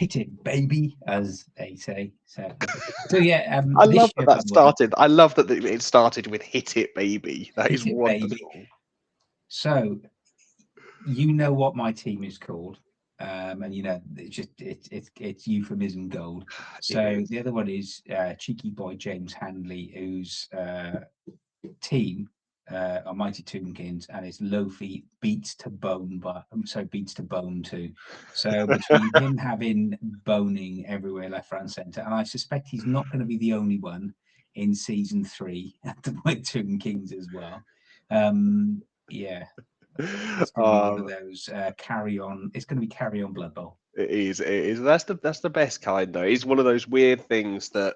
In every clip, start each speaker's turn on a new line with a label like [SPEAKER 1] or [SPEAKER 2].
[SPEAKER 1] hit it, baby, as they say. So yeah,
[SPEAKER 2] I
[SPEAKER 1] this
[SPEAKER 2] love
[SPEAKER 1] year,
[SPEAKER 2] that
[SPEAKER 1] by
[SPEAKER 2] that
[SPEAKER 1] the way,
[SPEAKER 2] started. I love that it started with "Hit It, Baby." That is
[SPEAKER 1] hit it, baby.
[SPEAKER 2] wonderful.
[SPEAKER 1] So you know what my team is called, and it's just it's euphemism gold.
[SPEAKER 2] It
[SPEAKER 1] So
[SPEAKER 2] is.
[SPEAKER 1] the other one is cheeky boy James Handley, whose team are Mighty Tombkins, and it's Lofi beats to bone, but beats to bone too. So between him having boning everywhere, left, right, and centre, and I suspect he's not going to be the only one in season 3 at the Mighty Tombkins as well. Yeah, it's going to be one of those carry on. It's going to be carry on Blood Bowl.
[SPEAKER 2] It is. It is. That's the best kind, though. It's one of those weird things that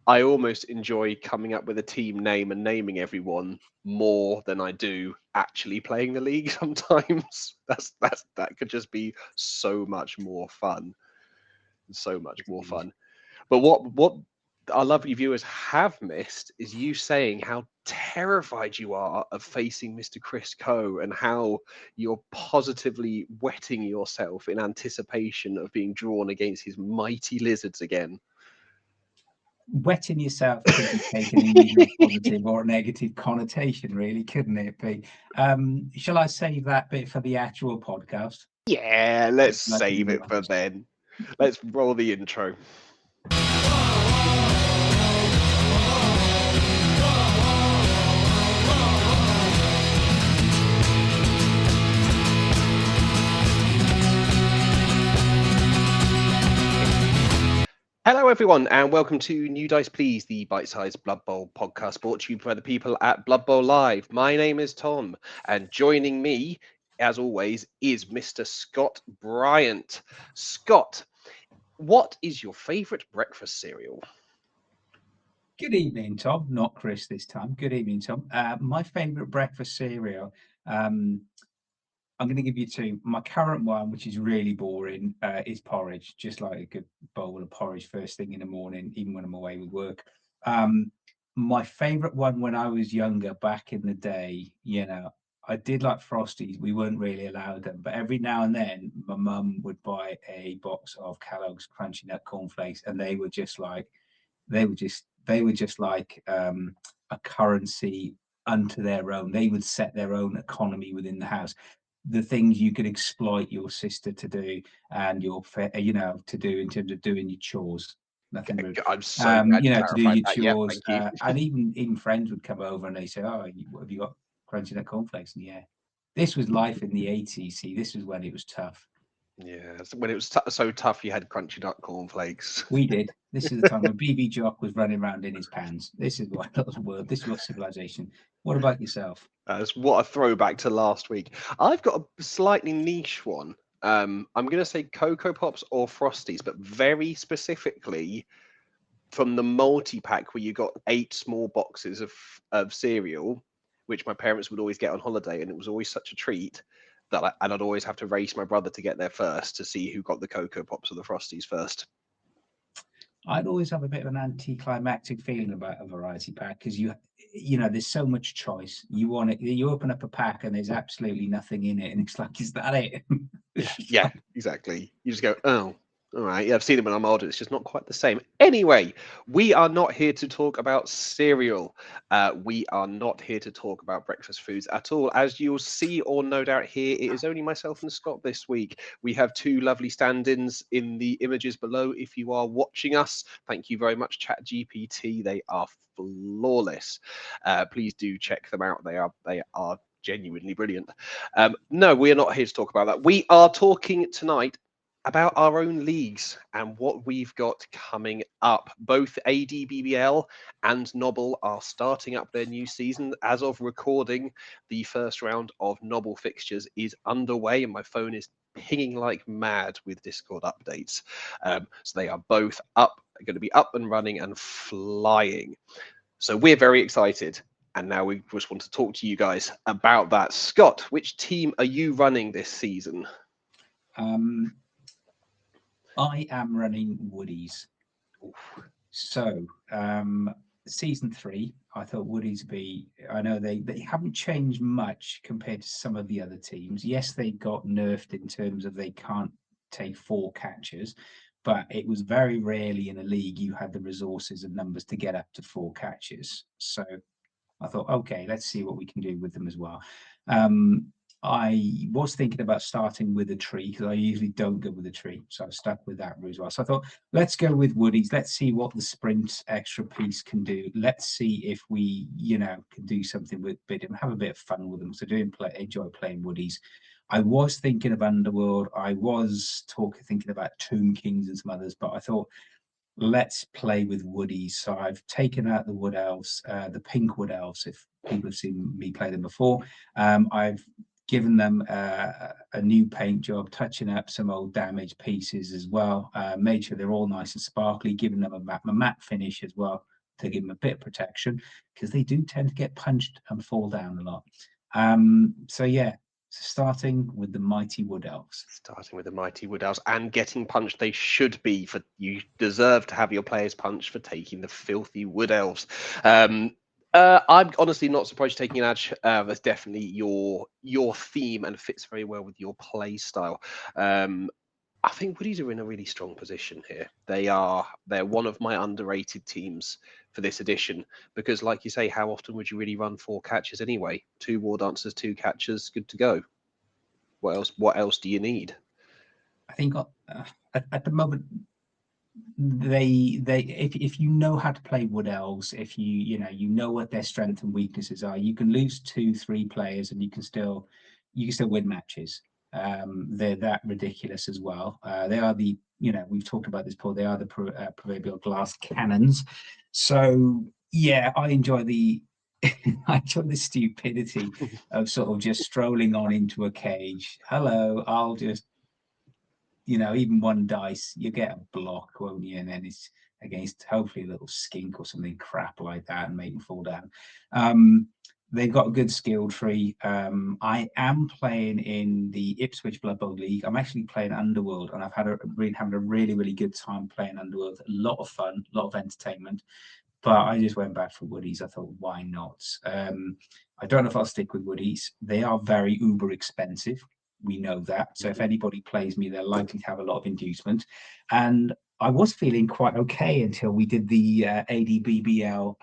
[SPEAKER 2] I almost enjoy coming up with a team name and naming everyone more than I do actually playing the league. Sometimes that could just be so much more fun. So much more fun. But what our lovely viewers have missed is you saying how terrified you are of facing Mr. Chris Coe and how you're positively wetting yourself in anticipation of being drawn against his mighty lizards again.
[SPEAKER 1] Wetting yourself could be taken in either a positive or a negative connotation, really, couldn't it be? Shall I save that bit for the actual podcast?
[SPEAKER 2] Yeah, let's save it for then. Let's roll the intro. Hello, everyone, and welcome to New Dice Please, the bite-sized Blood Bowl podcast brought to you by the people at Blood Bowl Live. My name is Tom, and joining me, as always, is Mr. Scott Bryant. Scott, what is your favourite breakfast cereal?
[SPEAKER 1] Good evening, Tom. Not Chris this time. Good evening, Tom. My favourite breakfast cereal. I'm going to give you two. My current one, which is really boring, is porridge. Just like a good bowl of porridge first thing in the morning, even when I'm away with work. My favourite one when I was younger, back in the day, I did like Frosties. We weren't really allowed them, but every now and then, my mum would buy a box of Kellogg's Crunchy Nut cornflakes, and they were just like a currency unto their own. They would set their own economy within the house. The things you could exploit your sister to do and to do in terms of doing your chores. Nothing rude.
[SPEAKER 2] I'm so glad you
[SPEAKER 1] to do
[SPEAKER 2] clarified
[SPEAKER 1] your
[SPEAKER 2] that. Yeah,
[SPEAKER 1] chores.
[SPEAKER 2] thank you.
[SPEAKER 1] And even friends would come over and they say, "Oh, have you got Crunchy Nut cornflakes?" And yeah, this was life in the 80s. See, this was when it was tough.
[SPEAKER 2] Yeah, when it was so tough, you had Crunchy Nut cornflakes.
[SPEAKER 1] We did. This is the time when BB Jock was running around in his pants. This is what the world. This is what civilization. What about yourself?
[SPEAKER 2] That's what a throwback to last week. I've got a slightly niche one. I'm going to say Cocoa Pops or Frosties, but very specifically from the multi-pack where you got 8 small boxes of cereal, which my parents would always get on holiday, and it was always such a treat that I'd always have to race my brother to get there first to see who got the Cocoa Pops or the Frosties first.
[SPEAKER 1] I'd always have a bit of an anticlimactic feeling about a variety pack because there's so much choice. You open up a pack and there's absolutely nothing in it, and it's like, is that it?
[SPEAKER 2] Yeah, exactly. You just go, oh, all right. Yeah, I've seen them when I'm older. It's just not quite the same. Anyway, we are not here to talk about cereal. We are not here to talk about breakfast foods at all. As you'll see or no doubt hear, it is only myself and Scott this week. We have 2 lovely stand-ins in the images below. If you are watching us, thank you very much, ChatGPT. They are flawless. Please do check them out. They are genuinely brilliant. No, we are not here to talk about that. We are talking tonight about our own leagues and what we've got coming up. Both ADBBL and NOBBL are starting up their new season. As of recording, the first round of NOBBL fixtures is underway, and my phone is pinging like mad with Discord updates. So they are both going to be up and running and flying. So we're very excited. And now we just want to talk to you guys about that. Scott, which team are you running this season?
[SPEAKER 1] I am running Woodies. So, season 3, I thought Woodies I know they haven't changed much compared to some of the other teams. Yes, they got nerfed in terms of they can't take 4 catchers, but it was very rarely in a league you had the resources and numbers to get up to 4 catchers. So I thought, okay, let's see what we can do with them as well. I was thinking about starting with a tree because I usually don't go with a tree, so I stuck with that route as well. So I thought, let's go with woodies. Let's see what the sprint extra piece can do. Let's see if we, can do something with bit and have a bit of fun with them. So enjoy playing woodies. I was thinking of Underworld. I was thinking about Tomb Kings and some others, but I thought let's play with woodies. So I've taken out the wood elves, the pink wood elves, if people have seen me play them before. I've given them a new paint job, touching up some old damaged pieces as well. Made sure they're all nice and sparkly, giving them a matte finish as well to give them a bit of protection, because they do tend to get punched and fall down a lot. So yeah, starting with the mighty wood elves.
[SPEAKER 2] Starting with the mighty wood elves and getting punched, they should be. For you deserve to have your players punched for taking the filthy wood elves. I'm honestly not surprised you're taking an edge. That's definitely your theme and fits very well with your play style. I think Woodies are in a really strong position here. They're one of my underrated teams for this edition because, like you say, how often would you really run 4 catches anyway? 2 war dancers, 2 catchers, good to go. What else do you need?
[SPEAKER 1] I think at the moment if you know how to play wood elves, if you know what their strengths and weaknesses are, you can lose 2-3 players and you can still win matches. They're that ridiculous as well. They are we've talked about this before, they are the proverbial glass cannons. So yeah, I enjoy the I enjoy the stupidity of sort of just strolling on into a cage. Hello, I'll just even 1 dice, you get a block, won't you? And then it's against hopefully a little skink or something crap like that and make them fall down. They've got a good skill tree. I am playing in the Ipswich Bloodbowl League. I'm actually playing Underworld, and I've been having a really, really good time playing Underworld. A lot of fun, a lot of entertainment. But I just went back for woodies. I thought, why not? I don't know if I'll stick with woodies. They are very uber expensive. We know that. So if anybody plays me, they're likely to have a lot of inducement. And I was feeling quite okay until we did the ADBBL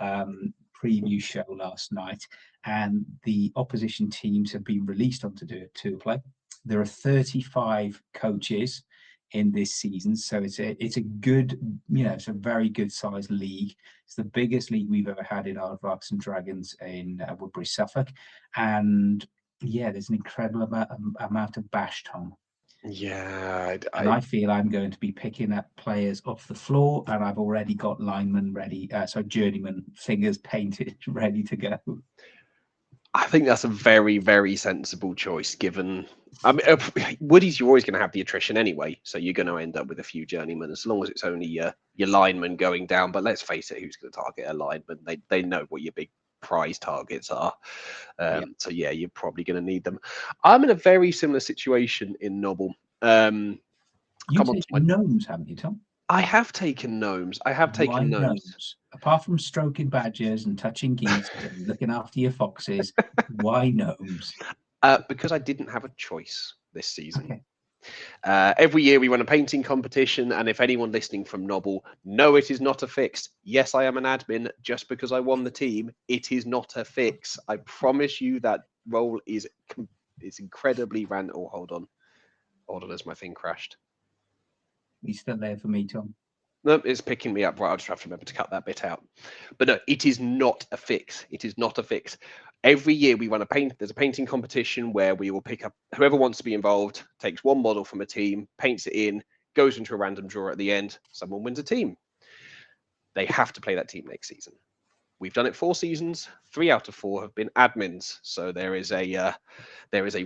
[SPEAKER 1] preview show last night, and the opposition teams have been released onto tour play. There are 35 coaches in this season, so it's a good, it's a very good sized league. It's the biggest league we've ever had in Aardvarks and Dragons in Woodbury, Suffolk, and yeah, there's an incredible amount of bash, Tom.
[SPEAKER 2] Yeah,
[SPEAKER 1] and I feel I'm going to be picking up players off the floor, and I've already got linemen ready, journeyman fingers painted, ready to go.
[SPEAKER 2] I think that's a very, very sensible choice, given. I mean, Woody's, you're always going to have the attrition anyway, so you're going to end up with a few journeymen, as long as it's only your lineman going down. But let's face it, who's going to target a lineman? They know what your big prize targets are. So yeah, you're probably going to need them. I'm in a very similar situation in NOBBL.
[SPEAKER 1] You've taken gnomes, haven't you, Tom?
[SPEAKER 2] I have taken gnomes. I have taken gnomes.
[SPEAKER 1] Apart from stroking badgers and touching geese and looking after your foxes, why gnomes?
[SPEAKER 2] Because I didn't have a choice this season.
[SPEAKER 1] Okay.
[SPEAKER 2] Every year we run a painting competition, and if anyone listening from NOBBL, no, it is not a fix. Yes, I am an admin. Just because I won the team, it is not a fix. I promise you that role is incredibly random. Oh, hold on, as my thing crashed.
[SPEAKER 1] He's still there for me, Tom.
[SPEAKER 2] No, it's picking me up. Right, I'll just have to remember to cut that bit out. But no, it is not a fix. It is not a fix. Every year we run there's a painting competition where we will pick up whoever wants to be involved, takes 1 model from a team, paints it in, goes into a random draw at the end. Someone wins a team. They have to play that team next season. We've done it 4 seasons. 3 out of 4 have been admins. So there is a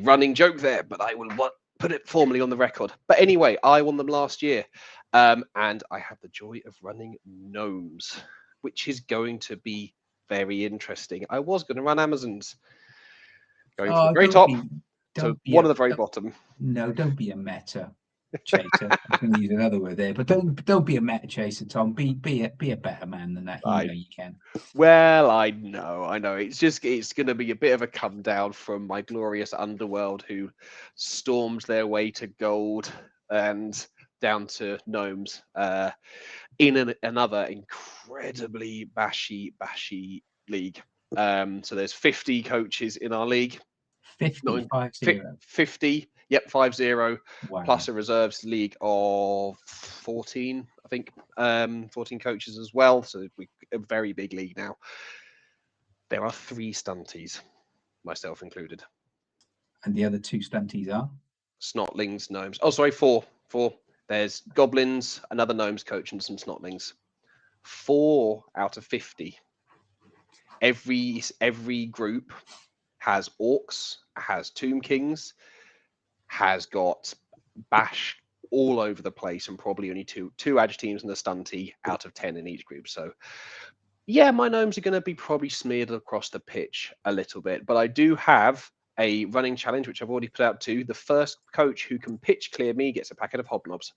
[SPEAKER 2] running joke there, but I will put it formally on the record. But anyway, I won them last year. And I have the joy of running gnomes, which is going to be very interesting. I was going to run Amazons, going from the very top to one at the very bottom.
[SPEAKER 1] No, don't be a meta chaser. I'm going to use another word there, but don't be a meta chaser, Tom. Be a better man than that. You can.
[SPEAKER 2] Well, I know. It's going to be a bit of a come down from my glorious Underworld, who stormed their way to gold and down to gnomes in another incredibly bashy league. So there's 50 coaches in our league.
[SPEAKER 1] 50,
[SPEAKER 2] Nine,
[SPEAKER 1] 50.
[SPEAKER 2] 50, yep, 50,
[SPEAKER 1] Wow.
[SPEAKER 2] plus a reserves league of 14, I think, 14 coaches as well. So we a very big league now. There are 3 stunties, myself included.
[SPEAKER 1] And the other 2 stunties are?
[SPEAKER 2] Snotlings, gnomes. Oh, sorry, 4. 4. There's goblins, another gnomes coach, and some snotlings. 4 out of 50. Every group has orcs, has tomb kings, has got bash all over the place, and probably only two edge teams and a stunty out of 10 in each group. So yeah, my gnomes are going to be probably smeared across the pitch a little bit, but I do have a running challenge which I've already put out to. The first coach who can pitch clear me gets a packet of hobnobs.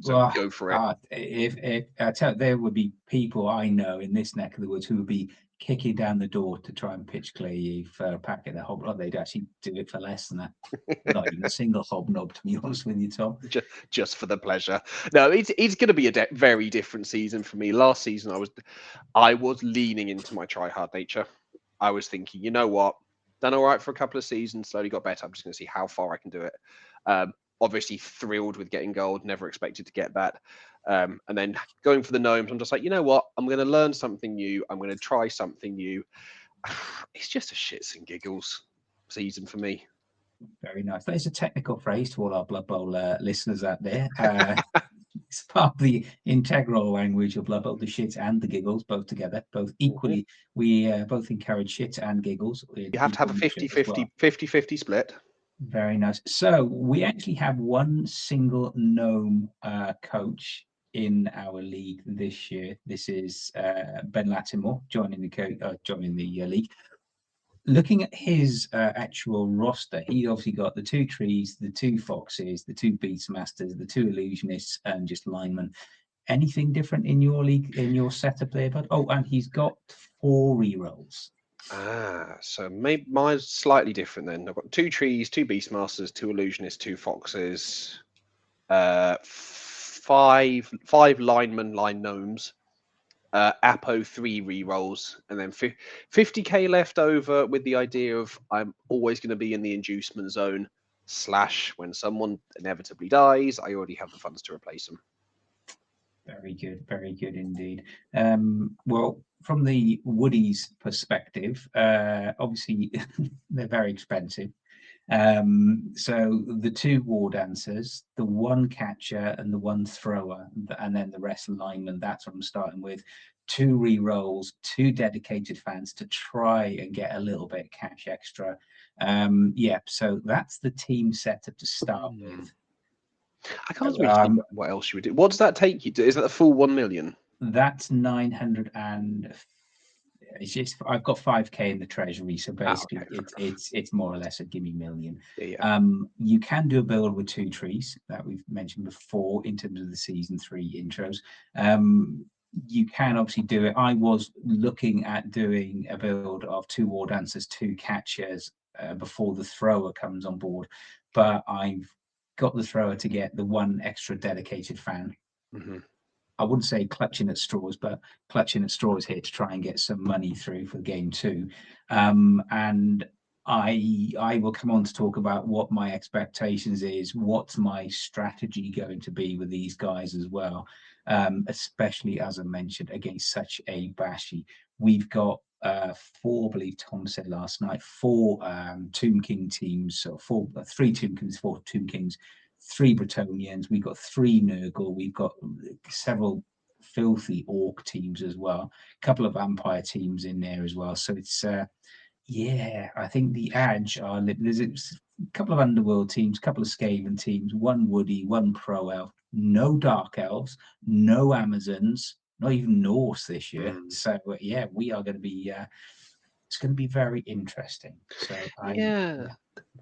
[SPEAKER 2] So
[SPEAKER 1] Well,
[SPEAKER 2] go for it.
[SPEAKER 1] if I tell you, there would be people I know in this neck of the woods who would be kicking down the door to try and pitch clear you for a packet of hobnob. They'd actually do it for less than that. Not even a single hobnob, to be honest with you, Tom.
[SPEAKER 2] Just for the pleasure. No, it's going to be a very different season for me. Last season, I was leaning into my try hard nature. I was thinking, you know what, done all right for a couple of seasons, slowly got better. I'm just going to see how far I can do it. Obviously thrilled with getting gold, never expected to get that. And then going for the gnomes, I'm just like, you know what, I'm going to learn something new. I'm going to try something new. It's just a shits and giggles season for me.
[SPEAKER 1] Very nice. That is a technical phrase to all our Blood Bowl listeners out there. It's part of the integral language of Blood Bowl, the shit and the giggles, both together, both equally. We both encourage shit and giggles.
[SPEAKER 2] You have to have a 50-50 split.
[SPEAKER 1] Very nice. So we actually have one single gnome coach in our league this year. This is Ben Lattimore joining the league. Looking at his actual roster, he obviously got the 2 trees, the 2 foxes, the 2 beastmasters, the 2 illusionists, and just linemen. Anything different in your league, in your setup there, bud? Oh, and he's got 4 rerolls.
[SPEAKER 2] So maybe mine's slightly different then. I've got 2 trees, 2 beastmasters, 2 illusionists, 2 foxes, 5 linemen, line gnomes, Apo 3 rerolls, and then 50k left over with the idea of I'm always going to be in the inducement zone / when someone inevitably dies, I already have the funds to replace them.
[SPEAKER 1] Very good indeed. Well, from the Woodies perspective, obviously they're very expensive. So the 2 war dancers, the 1 catcher and the 1 thrower, and then the rest linemen, that's what I'm starting with. 2 re-rolls, 2 dedicated fans to try and get a little bit of cash extra. Yeah, so that's the team setup to start with.
[SPEAKER 2] I can't really think what else you would do. What does that take you to? Is that the full 1 million?
[SPEAKER 1] That's 900 and it's just I've got 5k in the treasury, so basically it's more or less a gimme million.
[SPEAKER 2] Yeah.
[SPEAKER 1] You can do a build with 2 trees that we've mentioned before in terms of the season 3 intros. You can obviously do it. I was looking at doing a build of 2 war dancers, 2 catchers before the thrower comes on board, but I've got the thrower to get the 1 extra dedicated fan. I wouldn't say clutching at straws, but clutching at straws here to try and get some money through for game 2. And I will come on to talk about what my expectations is, what's my strategy going to be with these guys as well, especially as I mentioned against such a bashy. We've got 4, I believe Tom said last night, 4 Tomb King teams, so 3 Tomb Kings, 4 Tomb Kings, 3 Bretonians, we've got 3 Nurgle, we've got several filthy orc teams as well, a couple of vampire teams in there as well. So it's yeah, I think the edge are there's a couple of underworld teams, a couple of Skaven teams, 1 Woody, 1 Pro Elf, no Dark Elves, no Amazons, not even Norse this year. So yeah, we are going to be it's going to be very interesting. So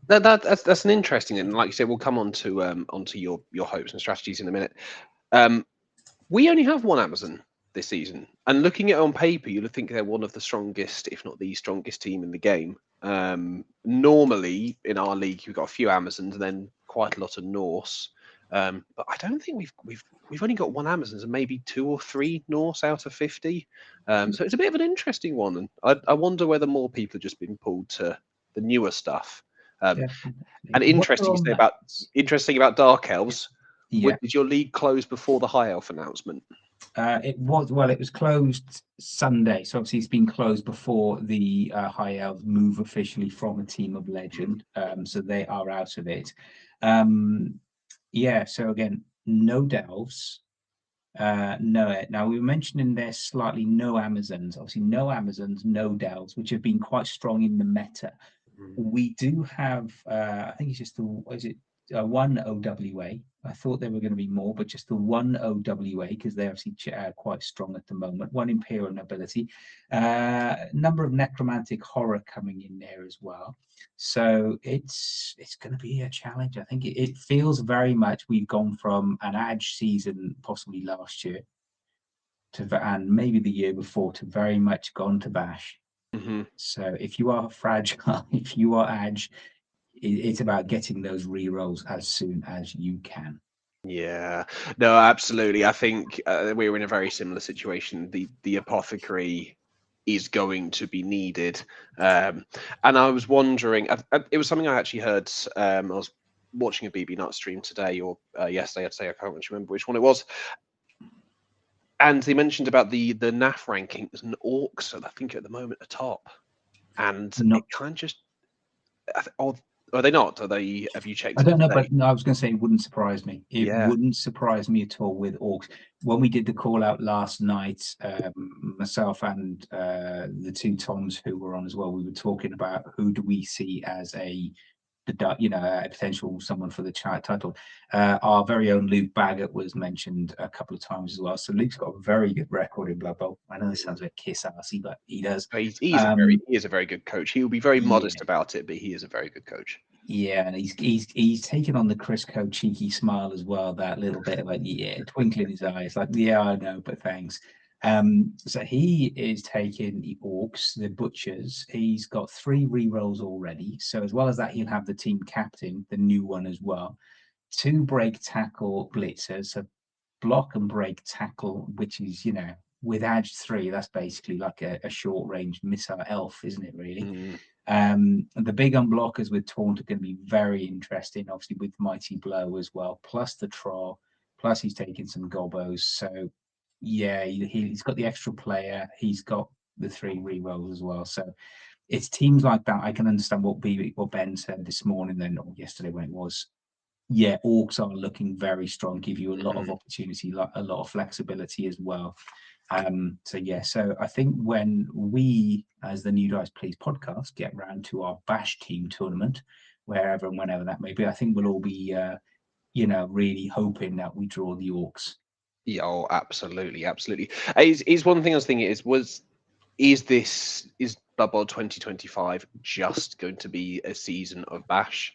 [SPEAKER 2] That's an interesting, and like you said, we'll come on to onto your hopes and strategies in a minute. We only have 1 Amazon this season, and looking at it on paper, you'd think they're one of the strongest, if not the strongest team in the game. Normally in our league, we've got a few Amazons and then quite a lot of Norse. But I don't think we've only got one Amazons and maybe 2 or 3 Norse out of 50. So it's a bit of an interesting one, and I wonder whether more people have just been pulled to the newer stuff.
[SPEAKER 1] Definitely.
[SPEAKER 2] And
[SPEAKER 1] While we're
[SPEAKER 2] interesting you
[SPEAKER 1] on
[SPEAKER 2] say
[SPEAKER 1] that,
[SPEAKER 2] about Dark Elves.
[SPEAKER 1] yeah,
[SPEAKER 2] Did your league close before the High Elf announcement?
[SPEAKER 1] it was closed Sunday, so obviously it's been closed before the High Elves move officially from a team of legend. So they are out of it. Um, yeah, so again, no delves. No, now we were mentioning there slightly no Amazons. Obviously, no Amazons, no delves, which have been quite strong in the meta. We do have, I think it's just the, is it one OWA? I thought there were going to be more, but just the one OWA because they're obviously quite strong at the moment. One Imperial Nobility, number of Necromantic Horror coming in there as well. So it's going to be a challenge. I think it feels very much we've gone from an Edge season, possibly last year, and maybe the year before, to very much gone to Bash.
[SPEAKER 2] Mm-hmm.
[SPEAKER 1] So if you are fragile, if you are Edge, it's about getting those re-rolls as soon as you can.
[SPEAKER 2] Yeah, no, absolutely. I think we're in a very similar situation. The apothecary is going to be needed, and I was wondering. It was something I actually heard. I was watching a BB Nut stream today or yesterday. I'd say I can't remember which one it was. And they mentioned about the NAF rankings and orcs. I think at the moment are top, and
[SPEAKER 1] Not,
[SPEAKER 2] it kind of just. Or are they not? Are they? Have you checked
[SPEAKER 1] I
[SPEAKER 2] it
[SPEAKER 1] don't know,
[SPEAKER 2] today?
[SPEAKER 1] but no, I was going to say it wouldn't surprise me. It
[SPEAKER 2] Yeah.
[SPEAKER 1] wouldn't surprise me at all with orcs. When we did the call out last night, myself and the two Toms who were on as well, we were talking about who do we see as a potential someone for the title. Our very own Luke Baggett was mentioned a couple of times as well. So Luke's got a very good record in Blood Bowl. I know it sounds like kiss assy, but he does.
[SPEAKER 2] He is a very good coach. He will be very
[SPEAKER 1] Yeah,
[SPEAKER 2] modest about it, but he is a very good coach.
[SPEAKER 1] yeah, and he's taken on the Chris Coe cheeky smile as well. That little bit of like, yeah, twinkle in his eyes, like, yeah, I know, but thanks. So he is taking the Orcs, the Butchers. He's got 3 re-rolls already. So as well as that, he'll have the team captain, the new one as well. 2 break tackle blitzers, so block and break tackle, which is, with Edge 3, that's basically like a short range missile elf, isn't it, really? The big unblockers with Taunt are going to be very interesting, obviously, with Mighty Blow as well, plus the Troll, plus he's taking some Gobos. So, yeah, he's got the extra player, he's got the 3 rerolls as well. So, it's teams like that. I can understand what Ben said this morning, then, or yesterday when it was. Yeah, orcs are looking very strong, give you a lot of opportunity, a lot of flexibility as well. So yeah, so I think when we, as the New Dice Please podcast, get round to our Bash team tournament, wherever and whenever that may be, I think we'll all be, really hoping that we draw the orcs.
[SPEAKER 2] Yeah, oh, absolutely, absolutely. Is one thing I was thinking is Blood Bowl 2025 just going to be a season of Bash?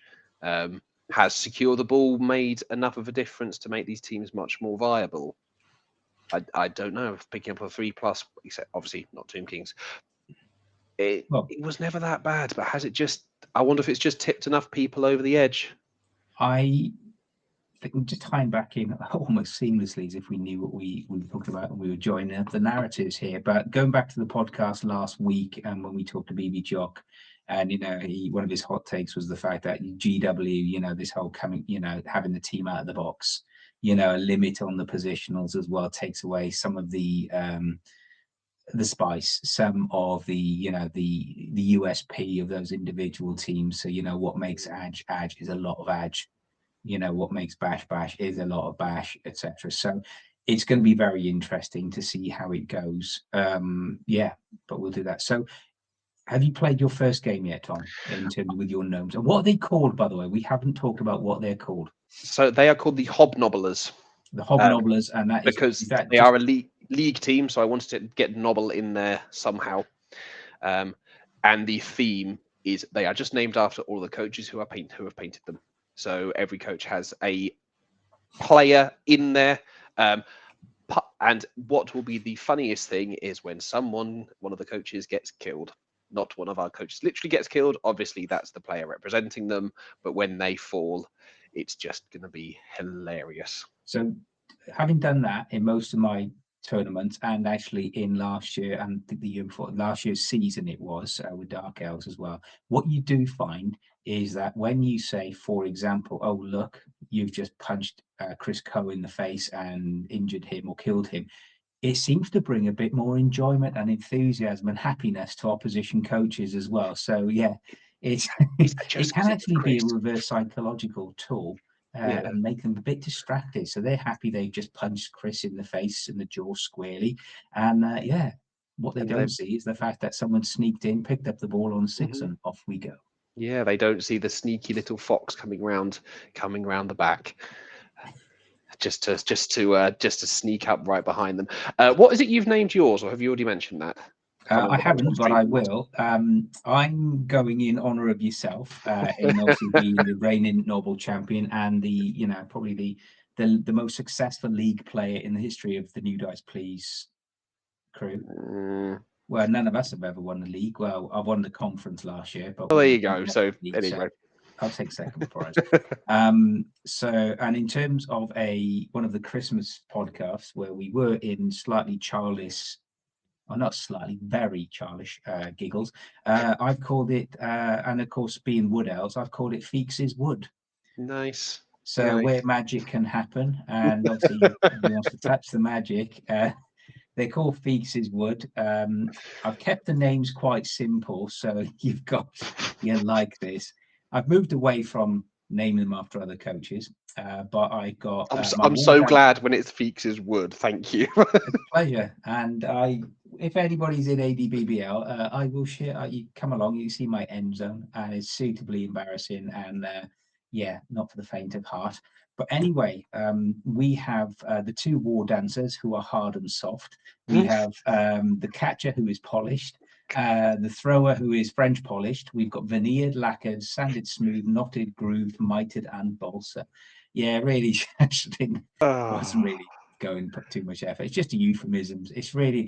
[SPEAKER 2] Has Secure the Ball made enough of a difference to make these teams much more viable? I don't know. If picking up a 3+, except obviously not Tomb Kings, it was never that bad. But has it just? I wonder if it's just tipped enough people over the edge.
[SPEAKER 1] I think just tying back in almost seamlessly as if we knew what we talked about and we were joining the narratives here. But going back to the podcast last week and when we talked to BB Jock, and one of his hot takes was the fact that GW, this whole coming, having the team out of the box, a limit on the positionals as well takes away some of the spice, some of the the USP of those individual teams. So what makes Edge is a lot of Edge. What makes Bash is a lot of Bash, etc. So it's going to be very interesting to see how it goes. Yeah, but we'll do that. So have you played your first game yet, Tom, in terms with your gnomes? And what are they called, by the way? We haven't talked about what they're called.
[SPEAKER 2] So they are called the Hobnobblers.
[SPEAKER 1] The Hobnobblers, and that
[SPEAKER 2] because
[SPEAKER 1] is that
[SPEAKER 2] they
[SPEAKER 1] just...
[SPEAKER 2] are a league team, so I wanted to get Nobble in there somehow. And the theme is they are just named after all the coaches who have painted them. So every coach has a player in there. And what will be the funniest thing is when one of the coaches gets killed. Not one of our coaches literally gets killed. Obviously, that's the player representing them. But when they fall, it's just going to be hilarious.
[SPEAKER 1] So, having done that in most of my tournaments, and actually in last year and the year before, last year's season, it was with Dark Elves as well. What you do find is that when you say, for example, "Oh look, you've just punched Chris Coe in the face and injured him or killed him," it seems to bring a bit more enjoyment and enthusiasm and happiness to opposition coaches as well. So yeah, it's
[SPEAKER 2] Is that
[SPEAKER 1] it
[SPEAKER 2] just
[SPEAKER 1] can
[SPEAKER 2] because it's
[SPEAKER 1] actually be a
[SPEAKER 2] Chris?
[SPEAKER 1] reverse psychological tool
[SPEAKER 2] Yeah,
[SPEAKER 1] and make them a bit distracted. So they're happy they've just punched Chris in the face and the jaw squarely, and yeah, what they
[SPEAKER 2] and
[SPEAKER 1] don't
[SPEAKER 2] they
[SPEAKER 1] see is the fact that someone sneaked in, picked up the ball on six,
[SPEAKER 2] mhm.
[SPEAKER 1] and off we go.
[SPEAKER 2] Yeah, they don't see the sneaky little fox coming round the back, just to sneak up right behind them. What is it you've named yours, or have you already mentioned that? I can't
[SPEAKER 1] I
[SPEAKER 2] remember if that was
[SPEAKER 1] haven't,
[SPEAKER 2] off
[SPEAKER 1] but
[SPEAKER 2] stream
[SPEAKER 1] I
[SPEAKER 2] or not.
[SPEAKER 1] will. I'm going in honour of yourself, in obviously being the reigning Nobel champion and probably the most successful league player in the history of the New Dice Please crew.
[SPEAKER 2] Mm.
[SPEAKER 1] Well, none of us have ever won the league. Well, I won the conference last year, but
[SPEAKER 2] Well, there
[SPEAKER 1] we
[SPEAKER 2] you go.
[SPEAKER 1] didn't win
[SPEAKER 2] So
[SPEAKER 1] the league,
[SPEAKER 2] anyway,
[SPEAKER 1] so I'll take second prize. So, and in terms of one of the Christmas podcasts where we were in slightly childish, or not slightly, very childish giggles. I've called it, and of course, being Wood Elves, I've called it Feakes' Wood.
[SPEAKER 2] nice,
[SPEAKER 1] So
[SPEAKER 2] nice.
[SPEAKER 1] where magic can happen, and obviously he wants to touch the magic. They're called Feakes' Wood. I've kept the names quite simple, so you like this. I've moved away from naming them after other coaches, but I got my
[SPEAKER 2] I'm
[SPEAKER 1] war
[SPEAKER 2] so
[SPEAKER 1] dance.
[SPEAKER 2] glad when it's Feakes' wood. Thank you.
[SPEAKER 1] It's a pleasure. And if anybody's in ADBBL, I will share. You come along, you see my end zone, and it's suitably embarrassing. And yeah, not for the faint of heart. But anyway, we have the two war dancers who are hard and soft. We have the catcher who is polished, the thrower who is French polished. We've got veneered, lacquered, sanded smooth, knotted, grooved, mitered, and balsa. Yeah, really, wasn't
[SPEAKER 2] Oh,
[SPEAKER 1] really going put too much effort. It's just a euphemism. It's really a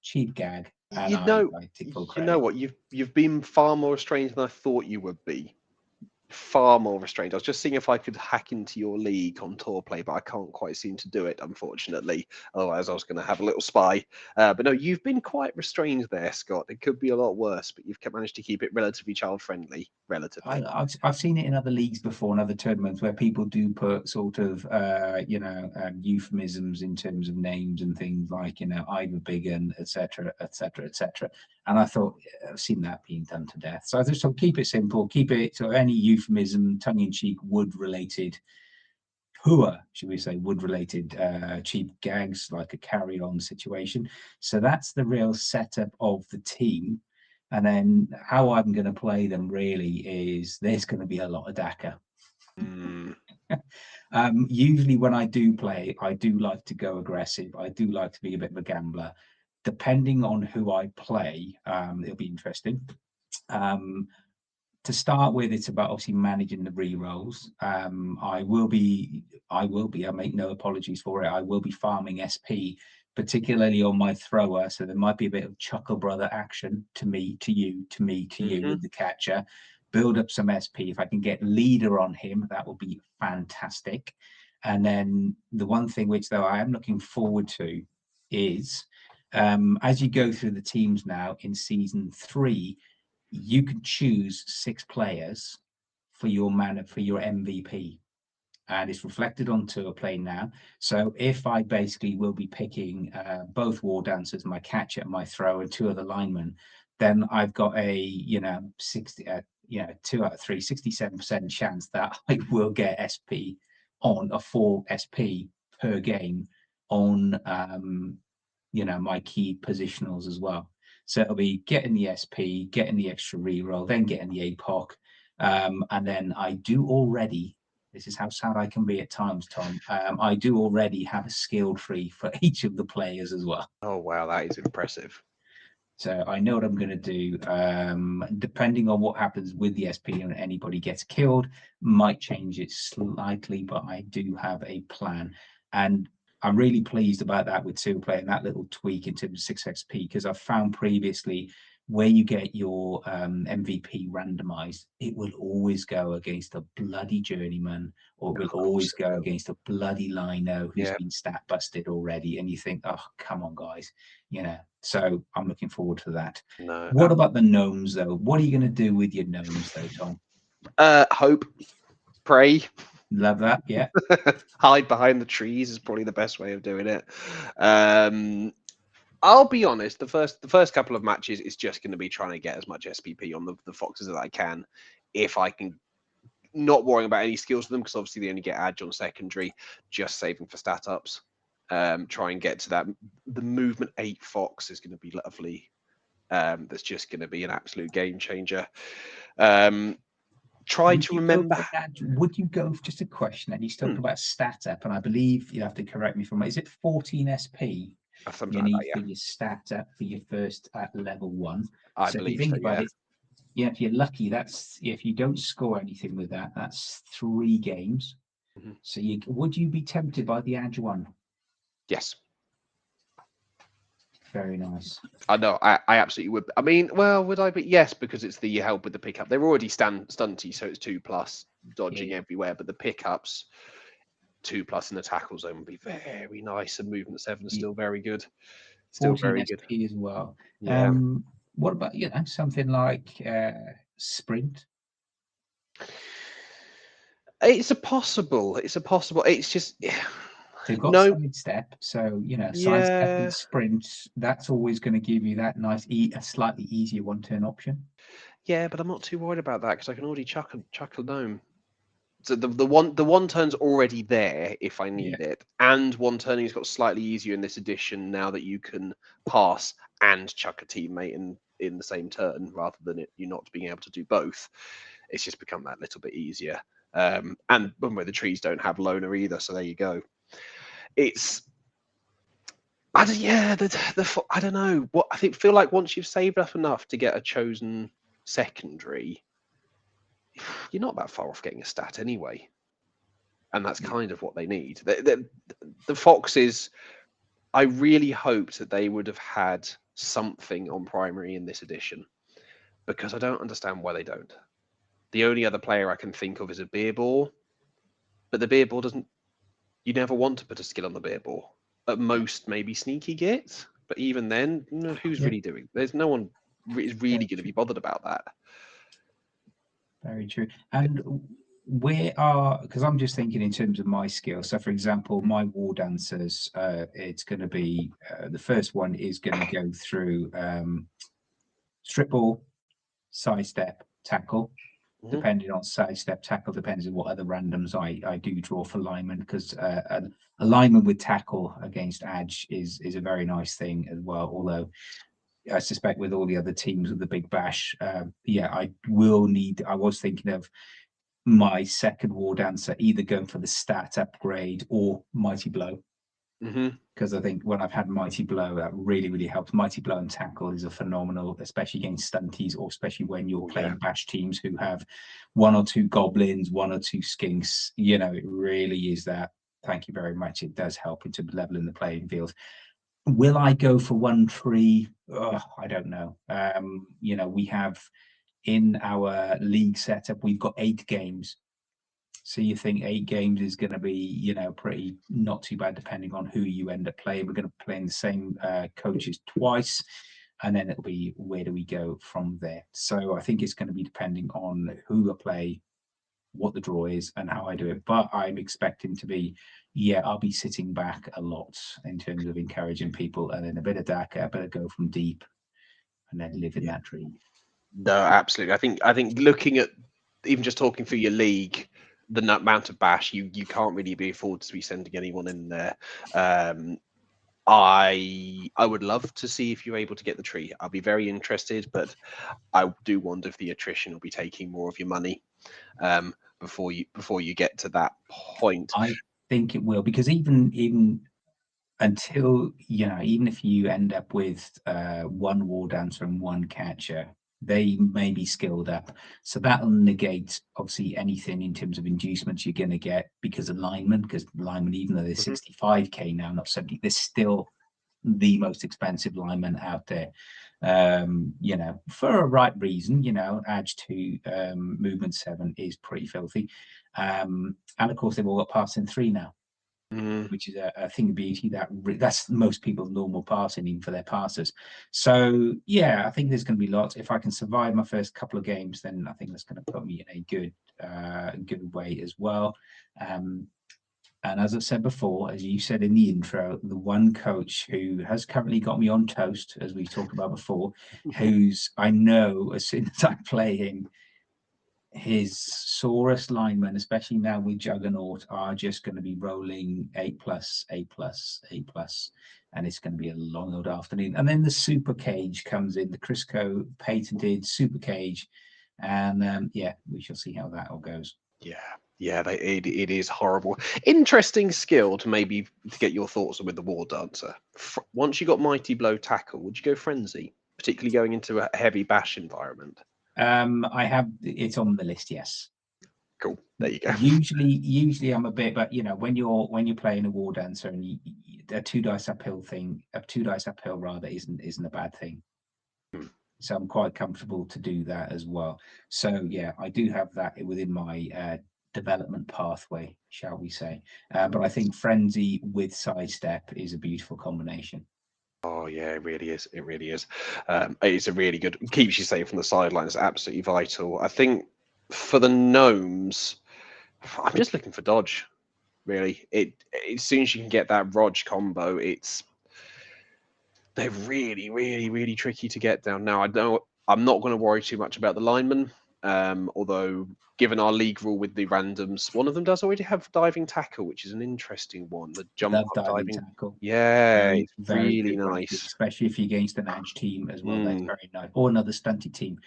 [SPEAKER 1] cheap gag, and
[SPEAKER 2] you know,
[SPEAKER 1] I take full
[SPEAKER 2] you know
[SPEAKER 1] credit.
[SPEAKER 2] what? You've been far more strange than I thought you would be. Far more restrained. I was just seeing if I could hack into your league on tour play, but I can't quite seem to do it, unfortunately. Otherwise, I was going to have a little spy. But no, you've been quite restrained there, Scott. It could be a lot worse, but you've managed to keep it relatively child friendly, relatively.
[SPEAKER 1] I've seen it in other leagues before, in other tournaments, where people do put sort of euphemisms in terms of names and things like Ivor Biggin, etc., etc., etc. And I thought I've seen that being done to death. So I just thought keep it simple, keep it so any euphemism, tongue in cheek, wood related, poor, should we say, wood related cheap gags like a carry on situation. So that's the real setup of the team. And then how I'm going to play them really is there's going to be a lot of DACA.
[SPEAKER 2] Mm.
[SPEAKER 1] Usually, when I do play, I do like to go aggressive. I do like to be a bit of a gambler. Depending on who I play, it'll be interesting. Um, to start with, it's about obviously managing the re-rolls. I make no apologies for it. I will be farming SP, particularly on my thrower. So there might be a bit of chuckle brother action to me, to you, to me, to you
[SPEAKER 2] Hmm.
[SPEAKER 1] with the catcher. Build up some SP. If I can get leader on him, that will be fantastic. And then the one thing which though I am looking forward to is as you go through the teams now in season 3, you can choose 6 players for your MVP, and it's reflected onto a plane now. So if I basically will be picking both war dancers, my catcher, my thrower, and 2 other linemen, then I've got a 60 2 out of 3 67% chance that I will get SP on a 4 SP per game on my key positionals as well. So it'll be getting the SP, getting the extra reroll, then getting the APOC. And then I do already, this is how sad I can be at times, Tom. I do already have a skill tree for each of the players as well.
[SPEAKER 2] Oh wow, that is impressive.
[SPEAKER 1] So I know what I'm going to do. Depending on what happens with the SP and anybody gets killed, might change it slightly, but I do have a plan. And I'm really pleased about that with Superplay and that little tweak in terms of 6XP, because I've found previously where you get your MVP randomized, it will always go against a bloody journeyman, or it will
[SPEAKER 2] Of course
[SPEAKER 1] always
[SPEAKER 2] it
[SPEAKER 1] go
[SPEAKER 2] will.
[SPEAKER 1] against a bloody lino who's
[SPEAKER 2] Yeah.
[SPEAKER 1] been stat busted already. And you think, oh, come on, guys, So I'm looking forward to that.
[SPEAKER 2] No.
[SPEAKER 1] What about the gnomes, though? What are you going to do with your gnomes, though, Tom?
[SPEAKER 2] Hope, pray,
[SPEAKER 1] Love that. Yeah.
[SPEAKER 2] hide behind the trees is probably the best way of doing it. I'll be honest, the first couple of matches is just going to be trying to get as much SPP on the foxes as I can, if I can. Not worrying about any skills for them, because obviously they only get edge on secondary, just saving for stat ups. Try and get to that. The movement 8 fox is going to be lovely. That's just going to be an absolute game changer. Try
[SPEAKER 1] Would
[SPEAKER 2] to
[SPEAKER 1] you go
[SPEAKER 2] remember.
[SPEAKER 1] for that? Would you go for just a question? And you talk about stat up, and I believe you have to correct me from. Is it 14 SP?
[SPEAKER 2] Something
[SPEAKER 1] You
[SPEAKER 2] like
[SPEAKER 1] need
[SPEAKER 2] that,
[SPEAKER 1] for
[SPEAKER 2] yeah.
[SPEAKER 1] your stat up for your first at level 1.
[SPEAKER 2] I
[SPEAKER 1] So if you
[SPEAKER 2] believe
[SPEAKER 1] think
[SPEAKER 2] so,
[SPEAKER 1] about
[SPEAKER 2] yeah.
[SPEAKER 1] it, if you're lucky, if you don't score anything with that, that's 3 games.
[SPEAKER 2] Mhm.
[SPEAKER 1] So would you be tempted by the edge one?
[SPEAKER 2] Yes.
[SPEAKER 1] Very nice.
[SPEAKER 2] I know, I absolutely would. I mean, well, would I? But yes, because it's the help with the pickup. They're already stunty, so it's 2+, dodging everywhere. But the pickups, 2+ in the tackle zone would be very nice. And movement 7 is still very good. Still
[SPEAKER 1] 14
[SPEAKER 2] very good.
[SPEAKER 1] SP as well.
[SPEAKER 2] Yeah.
[SPEAKER 1] What about something like sprint?
[SPEAKER 2] It's a possible. It's a possible. It's just
[SPEAKER 1] They've got
[SPEAKER 2] no.
[SPEAKER 1] sidestep, so sidestep
[SPEAKER 2] Yeah.
[SPEAKER 1] and sprint. That's always going to give you that nice, a slightly easier one-turn option.
[SPEAKER 2] Yeah, but I'm not too worried about that, because I can already chuck a gnome. So the one turn's already there if I need it, and one turning's got slightly easier in this edition now that you can pass and chuck a teammate in the same turn, rather than you not being able to do both. It's just become that little bit easier. And where the trees don't have loner either, so there you go. It's I don't know what I feel like. Once you've saved up enough to get a chosen secondary, you're not that far off getting a stat anyway. And that's kind of what they need. The Foxes, I really hoped that they would have had something on primary in this edition, because I don't understand why they don't. The only other player I can think of is a beer ball, but the beer ball doesn't. You never want to put a skill on the beer ball. At most, maybe sneaky gets, but even then, who's really doing? There's no one is really going to be bothered about that.
[SPEAKER 1] Very true. And because I'm just thinking in terms of my skill. So, for example, my war dancers, it's going to be the first one is going to go through strip ball, sidestep, tackle. Depending on sidestep, tackle depends on what other randoms I do draw for lineman, because alignment with tackle against edge is a very nice thing as well. Although I suspect with all the other teams with the big bash, I was thinking of my second war dancer either going for the stat upgrade or mighty blow, because I think when I've had mighty blow, that really helps. Mighty blow and tackle is a phenomenal, especially against stunties, or especially when you're playing bash teams who have 1 or 2 goblins, 1 or 2 skinks. It really is that. Thank you very much. It does help into leveling the playing field. Will I go for 1 tree? I don't know. We have in our league setup, we've got 8 games. So you think 8 games is going to be, pretty not too bad, depending on who you end up playing. We're going to play in the same coaches twice, and then it'll be where do we go from there. So I think it's going to be depending on who I play, what the draw is, and how I do it. But I'm expecting to be, I'll be sitting back a lot in terms of encouraging people, and then a bit of DACA, a bit of go from deep, and then live in that dream.
[SPEAKER 2] No, absolutely. I think looking at even just talking through your league, the amount of bash, you can't really be afford to be sending anyone in there. I would love to see if you're able to get the tree. I'll be very interested, but I do wonder if the attrition will be taking more of your money before you get to that point.
[SPEAKER 1] I think it will, because even until even if you end up with 1 war dancer and 1 catcher, they may be skilled up, so that'll negate obviously anything in terms of inducements you're going to get, because alignment, even though they're 65k now, not 70, they're still the most expensive lineman out there. You know, for a right reason. You know, Edge 2, movement 7 is pretty filthy. And of course, they've all got passing 3 now, which is a thing of beauty. That's most people's normal passing, even for their passers. So yeah, I think there's going to be lots. If I can survive my first couple of games, then I think that's going to put me in a good way as well. And as I said before, as you said in the intro, the one coach who has currently got me on toast, as we talked about before, who's I know as soon as I play him, his sorest linemen, especially now with Juggernaut, are just going to be rolling A plus, A plus, A plus, and it's going to be a long old afternoon. And then the super cage comes in, the Chris Coe patented super cage, and yeah, we shall see how that all goes.
[SPEAKER 2] Yeah, it is horrible. Interesting skill to maybe to get your thoughts on with the War Dancer. Once you got Mighty Blow Tackle, would you go Frenzy, particularly going into a heavy bash environment?
[SPEAKER 1] I have it's on the list, yes.
[SPEAKER 2] Cool. There you go.
[SPEAKER 1] Usually I'm a bit, but you know, when you're playing a War Dancer and a 2 dice uphill thing, a 2 dice uphill rather isn't a bad thing. So I'm quite comfortable to do that as well. So yeah, I do have that within my development pathway, shall we say? But I think Frenzy with Sidestep is a beautiful combination.
[SPEAKER 2] Oh yeah, it really is. It really is. It's a really good. Keeps you safe from the sidelines. Absolutely vital. I think for the gnomes, I'm just looking for dodge. Really, as soon as you can get that Rog combo, they're really tricky to get down. Now, I'm not going to worry too much about the linemen, although given our league rule with the randoms, one of them does already have diving tackle, which is an interesting one. The jump
[SPEAKER 1] Love
[SPEAKER 2] up
[SPEAKER 1] diving
[SPEAKER 2] diving.
[SPEAKER 1] tackle.
[SPEAKER 2] Yeah,
[SPEAKER 1] Very,
[SPEAKER 2] it's
[SPEAKER 1] very
[SPEAKER 2] really
[SPEAKER 1] good rugby,
[SPEAKER 2] nice.
[SPEAKER 1] especially if you're against an edge team as well. That's
[SPEAKER 2] Mm,
[SPEAKER 1] very nice. Or another stunty team.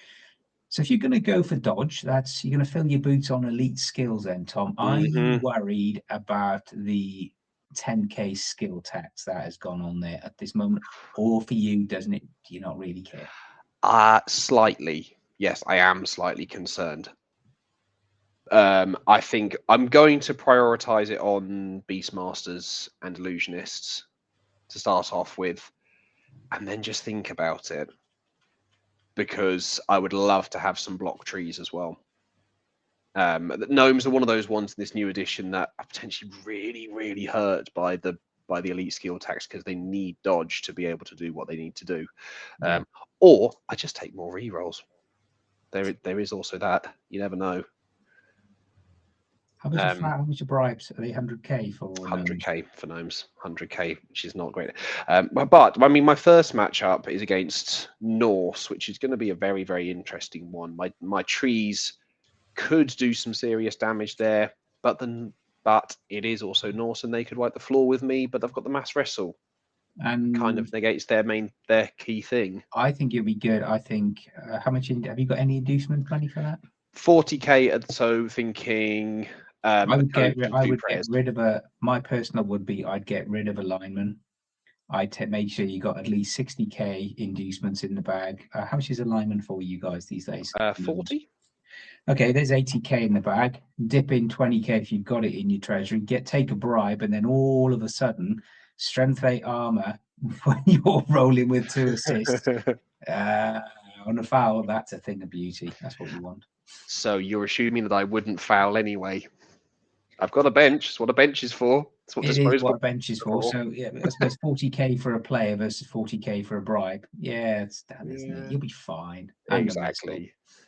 [SPEAKER 1] So if you're going to go for dodge, you're going to fill your boots on elite skills then, Tom. Are you
[SPEAKER 2] hmm
[SPEAKER 1] worried about the 10k skill tax that has gone on there at this moment? Or for you, doesn't it, do you not really care?
[SPEAKER 2] Slightly. Yes, I am slightly concerned. I think I'm going to prioritize it on Beastmasters and Illusionists to start off with, and then just think about it because I would love to have some block trees as well. Gnomes are one of those ones in this new edition that are potentially really hurt by the elite skill tax because they need dodge to be able to do what they need to do.
[SPEAKER 1] Yeah.
[SPEAKER 2] Or I just take more rerolls. There is also that. You never know.
[SPEAKER 1] How much are how much are bribes? Are they 100k for gnomes?
[SPEAKER 2] 100k for gnomes, 100k, which is not great. But I mean, my first matchup is against Norse, which is going to be a very interesting one. My trees could do some serious damage there, but it is also Norse, and they could wipe the floor with me. But I've got the mass wrestle, kind
[SPEAKER 1] And
[SPEAKER 2] of negates their key thing.
[SPEAKER 1] I think it'll be good. I think, how much have you got any inducement money for that?
[SPEAKER 2] 40k, so thinking
[SPEAKER 1] I would
[SPEAKER 2] go
[SPEAKER 1] get rid,
[SPEAKER 2] to
[SPEAKER 1] I
[SPEAKER 2] two
[SPEAKER 1] would get
[SPEAKER 2] prayers.
[SPEAKER 1] rid of my personal would be I'd get rid of a lineman. I'd make sure you got at least 60k inducements in the bag. How much is a lineman for you guys these days?
[SPEAKER 2] 40.
[SPEAKER 1] Okay, there's 80k in the bag. Dip in 20k if you've got it in your treasury. Take a bribe, and then all of a sudden, strength 8 armor when you're rolling with 2 assists on a foul. That's a thing of beauty. That's what you want.
[SPEAKER 2] So you're assuming that I wouldn't foul anyway. I've got a bench. That's what a bench is for. That's what
[SPEAKER 1] It is what
[SPEAKER 2] disposable
[SPEAKER 1] a bench is for.
[SPEAKER 2] for.
[SPEAKER 1] So yeah, I suppose 40k for a player versus 40k for a bribe. Yeah, it's done, isn't it?
[SPEAKER 2] Yeah,
[SPEAKER 1] You'll be fine. And a wrestle.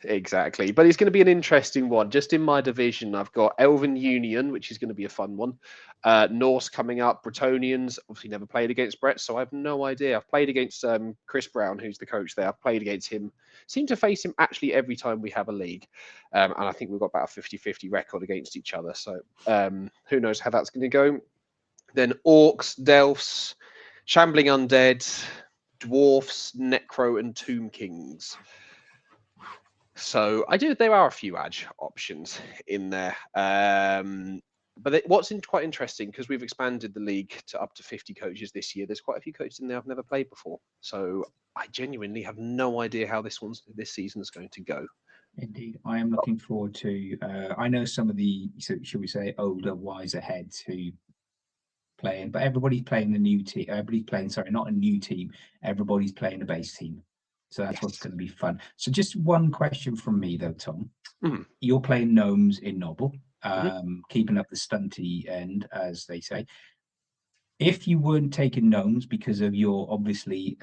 [SPEAKER 2] exactly. But it's going to be an interesting one. Just in my division, I've got Elven Union, which is going to be a fun one. Norse coming up. Bretonians, obviously never played against Brett, so I have no idea. I've played against Chris Brown, who's the coach there. I've played against him. Seem to face him actually every time we have a league. And I think we've got about a 50-50 record against each other. So who knows how that's going to go. Then Orcs, Delphs, Shambling Undead, Dwarfs, Necro, and Tomb Kings. So there are a few edge options in there. But what's quite interesting, because we've expanded the league to up to 50 coaches this year, there's quite a few coaches in there I've never played before. So I genuinely have no idea how this season is going to go.
[SPEAKER 1] Indeed, I am looking forward to. I know some of the, should we say, older, wiser heads who playing, but everybody's playing the new team. Everybody's playing, sorry, not a new team. Everybody's playing a base team. So that's what's
[SPEAKER 2] Yes.
[SPEAKER 1] going to be fun. So just one question from me though, Tom.
[SPEAKER 2] Mhm.
[SPEAKER 1] You're playing gnomes in NOBBL,
[SPEAKER 2] Mhm.
[SPEAKER 1] keeping up the stunty end, as they say. If you weren't taking gnomes because of your obviously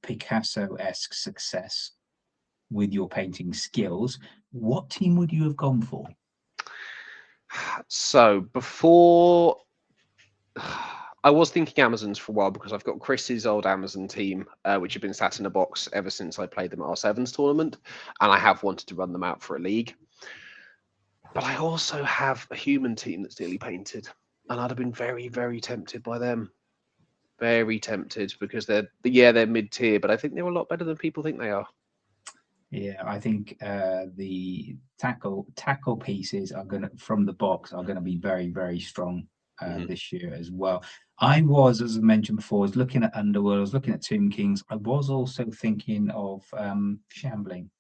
[SPEAKER 1] Picasso-esque success with your painting skills, what team would you have gone for?
[SPEAKER 2] So before, I was thinking Amazons for a while because I've got Chris's old Amazon team, which have been sat in a box ever since I played them at our Sevens tournament, and I have wanted to run them out for a league. But I also have a human team that's nearly painted, and I'd have been very, very tempted by them. Very tempted because they're mid tier, but I think they're a lot better than people think they are.
[SPEAKER 1] Yeah, I think the tackle pieces are gonna from the box are gonna be very, very strong
[SPEAKER 2] Mhm.
[SPEAKER 1] this year as well. I was, as I mentioned before, was looking at Underworld, I was looking at Tomb Kings. I was also thinking of Shambling.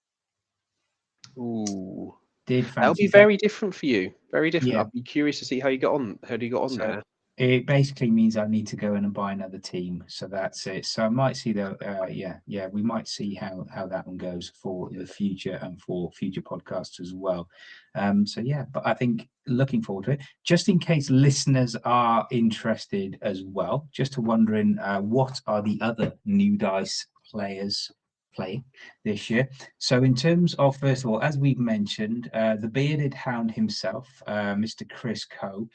[SPEAKER 2] Ooh,
[SPEAKER 1] Did
[SPEAKER 2] that'll be
[SPEAKER 1] fancy that?
[SPEAKER 2] very different for you. Very different.
[SPEAKER 1] Yeah.
[SPEAKER 2] I'd be curious to see how you got on. How do you got on
[SPEAKER 1] So
[SPEAKER 2] there?
[SPEAKER 1] it basically means I need to go in and buy another team. So that's it. So I might see the yeah, we might see how that one goes for the future and for future podcasts as well. So yeah, but I think looking forward to it. Just in case listeners are interested as well, just to wondering what are the other new dice players playing this year. So, in terms of, first of all, as we've mentioned, the bearded hound himself, Mr. Chris Coe,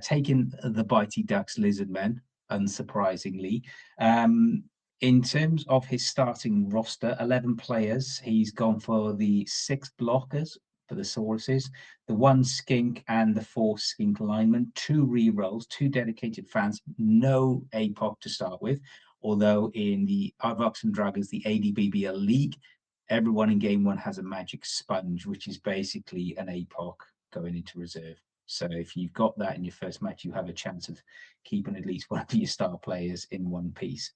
[SPEAKER 1] taking the Bitey Ducks lizard men, unsurprisingly. In terms of his starting roster, 11 players, he's gone for the 6 blockers for the Sauruses, the 1 skink and the 4 skink linemen, 2 re-rolls, 2 dedicated fans, no APOC to start with. Although in the Arvox and Dragons, the ADBBL League, everyone in game 1 has a magic sponge, which is basically an APOC going into reserve. So if you've got that in your first match, you have a chance of keeping at least one of your star players in one piece.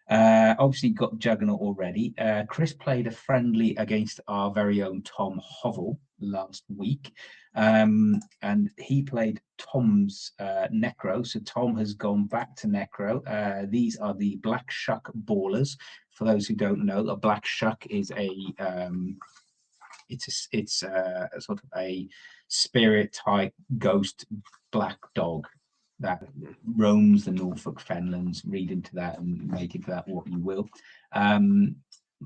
[SPEAKER 1] Obviously, got Juggernaut already. Chris played a friendly against our very own Tom Hovel last week, and he played Tom's Necro. So Tom has gone back to Necro. These are the Black Shuck Ballers. For those who don't know, a Black Shuck is it's a sort of a spirit type ghost black dog that roams the Norfolk Fenlands. Read into that and make into that what you will.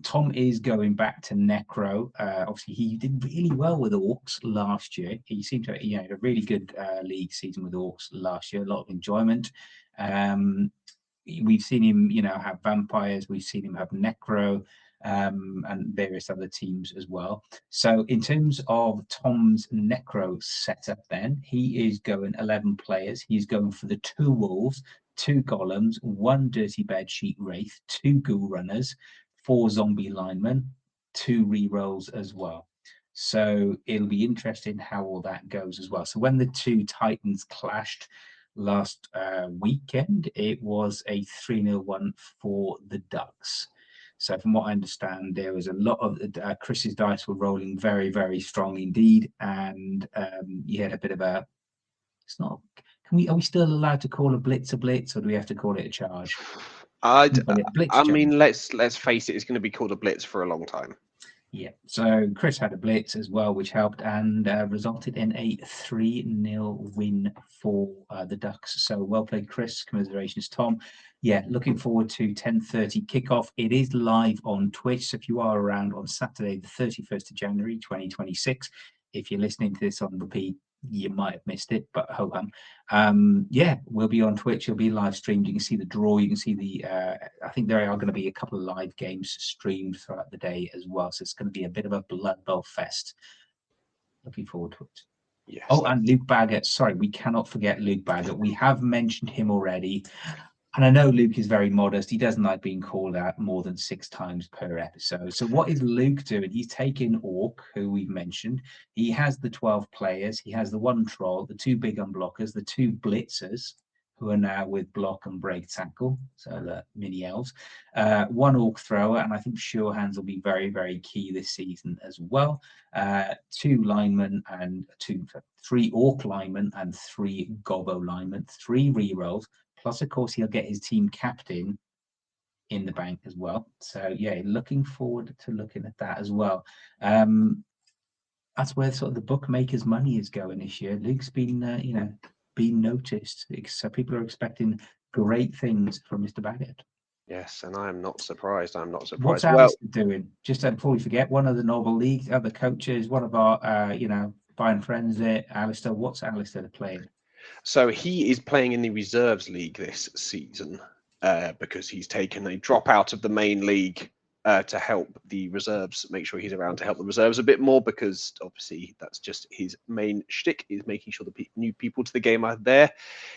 [SPEAKER 1] Tom is going back to Necro. Obviously, he did really well with Orcs last year. He seemed to, had a really good league season with Orcs last year. A lot of enjoyment. We've seen him, have vampires. We've seen him have Necro. And various other teams as well. So in terms of Tom's Necro setup, then he is going 11 players. He's going for the 2 wolves, 2 golems, 1 dirty bedsheet wraith, 2 ghoul runners, 4 zombie linemen, 2 rerolls as well. So it'll be interesting how all that goes as well. So when the 2 titans clashed last weekend, it was a 3-0 one for the Ducks. So from what I understand, there was a lot of Chris's dice were rolling very, very strong indeed, and he had a bit of a. It's not. Are we still allowed to call a blitz, or do we have to call it a charge?
[SPEAKER 2] I'd,
[SPEAKER 1] Blitz
[SPEAKER 2] I
[SPEAKER 1] charge.
[SPEAKER 2] mean, let's face it, it's going to be called a blitz for a long time.
[SPEAKER 1] Yeah. So Chris had a blitz as well, which helped and resulted in a 3-0 win for the Ducks. So well played, Chris. Commiserations, Tom. Yeah, looking forward to 10:30 kickoff. It is live on Twitch. So if you are around on Saturday, the 31st of January, 2026, if you're listening to this on repeat, you might have missed it, but ho hum. Yeah, we'll be on Twitch. It'll be live streamed. You can see the draw. You can see the. I think there are going to be a couple of live games streamed throughout the day as well. So it's going to be a bit of a Bloodbowl fest. Looking forward to it.
[SPEAKER 2] Yes.
[SPEAKER 1] Oh, and Luke Baggett. Sorry, we cannot forget Luke Baggett. We have mentioned him already. And I know Luke is very modest. He doesn't like being called out more than 6 times per episode. So what is Luke doing? He's taking Orc, who we've mentioned. He has the 12 players. He has the 1 troll, the 2 big unblockers, the 2 blitzers, who are now with block and break tackle, so the mini elves. 1 Orc thrower, and I think sure hands will be very, very key this season as well. 2 linemen and 3 Orc linemen and 3 Gobbo linemen, 3 rerolls, Plus, of course, he'll get his team captain in the bank as well. So yeah, looking forward to looking at that as well. That's where sort of the bookmakers' money is going this year. Luke's been, been noticed. So people are expecting great things from Mr. Baggett.
[SPEAKER 2] Yes, and I am not surprised. I'm not
[SPEAKER 1] What's
[SPEAKER 2] surprised. Well,
[SPEAKER 1] Alistair doing? Just before we forget, one of the NOBBL League, other coaches, one of our, fine friends there, Alistair. What's Alistair playing?
[SPEAKER 2] so he is playing in the reserves league this season because he's taken a drop out of the main league to help the reserves, make sure he's around to help the reserves a bit more, because obviously that's just his main shtick, is making sure the new people to the game are there.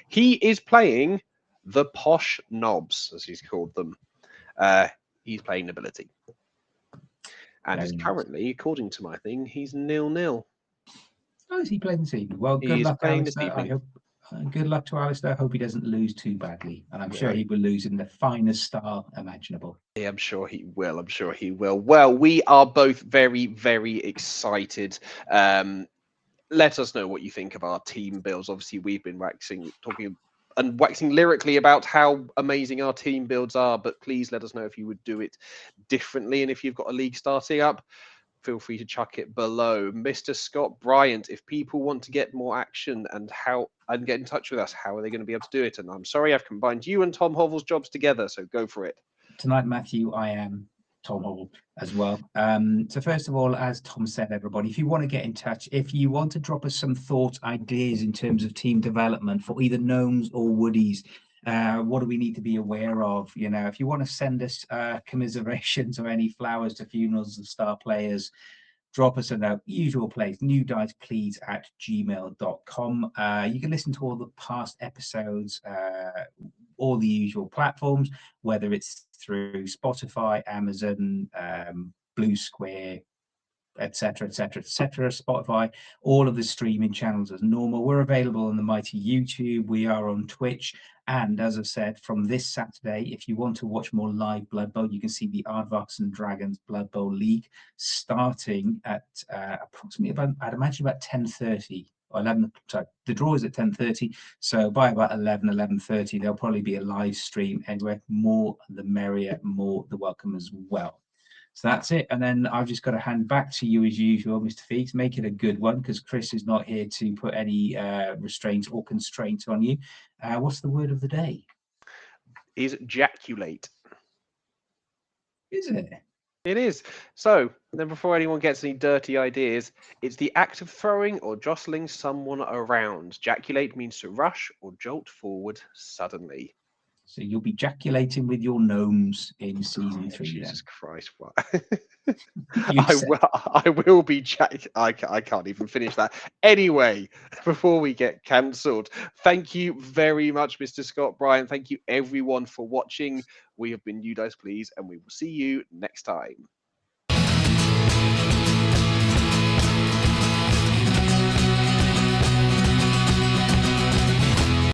[SPEAKER 2] He is playing the posh knobs, as he's called them. He's playing nobility. And is currently, according to my thing, he's 0-0.
[SPEAKER 1] Oh, is he playing this evening? Well, good luck, Alistair. I hope. Good luck to Alistair. I hope he doesn't lose too badly, and I'm sure he will lose in the finest style imaginable.
[SPEAKER 2] Yeah, I'm sure he will. I'm sure he will. Well, we are both very, very excited. Let us know what you think of our team builds. Obviously, we've been waxing lyrically about how amazing our team builds are, but please let us know if you would do it differently, and if you've got a league starting up, feel free to chuck it below. Mr. Scott Bryant, if people want to get more action and get in touch with us, how are they going to be able to do it? And I'm sorry, I've combined you and Tom Hovell's jobs together, so go for it.
[SPEAKER 1] Tonight, Matthew, I am Tom Hovell as well. So first of all, as Tom said, everybody, if you want to get in touch, if you want to drop us some thoughts, ideas in terms of team development for either gnomes or woodies, what do we need to be aware of? If you want to send us commiserations or any flowers to funerals of star players, drop us a note. Usual place, newdiceplease@gmail.com. You can listen to all the past episodes, all the usual platforms, whether it's through Spotify, Amazon, Blue Square, etc., Spotify, all of the streaming channels as normal. We're available on the mighty YouTube. We are on Twitch. And as I said, from this Saturday, if you want to watch more live Blood Bowl, you can see the Aardvarks and Dragons Blood Bowl League starting at approximately I'd imagine about 10:30 or 11. Sorry, the draw is at 10:30. So by about 11:30, there'll probably be a live stream anyway. More the merrier, more the welcome as well. So that's it. And then I've just got to hand back to you as usual, Mr. Feakes. Make it a good one, because Chris is not here to put any restraints or constraints on you. What's the word of the day?
[SPEAKER 2] Is ejaculate.
[SPEAKER 1] Is it?
[SPEAKER 2] It is. So, then before anyone gets any dirty ideas, it's the act of throwing or jostling someone around. Ejaculate means to rush or jolt forward suddenly.
[SPEAKER 1] So you'll be ejaculating with your gnomes in season 3.
[SPEAKER 2] Jesus Christ! What? I will be I can't even finish that. Anyway, before we get cancelled, thank you very much, Mr. Scott Bryant. Thank you everyone for watching. We have been You Dice Please, and we will see you next time.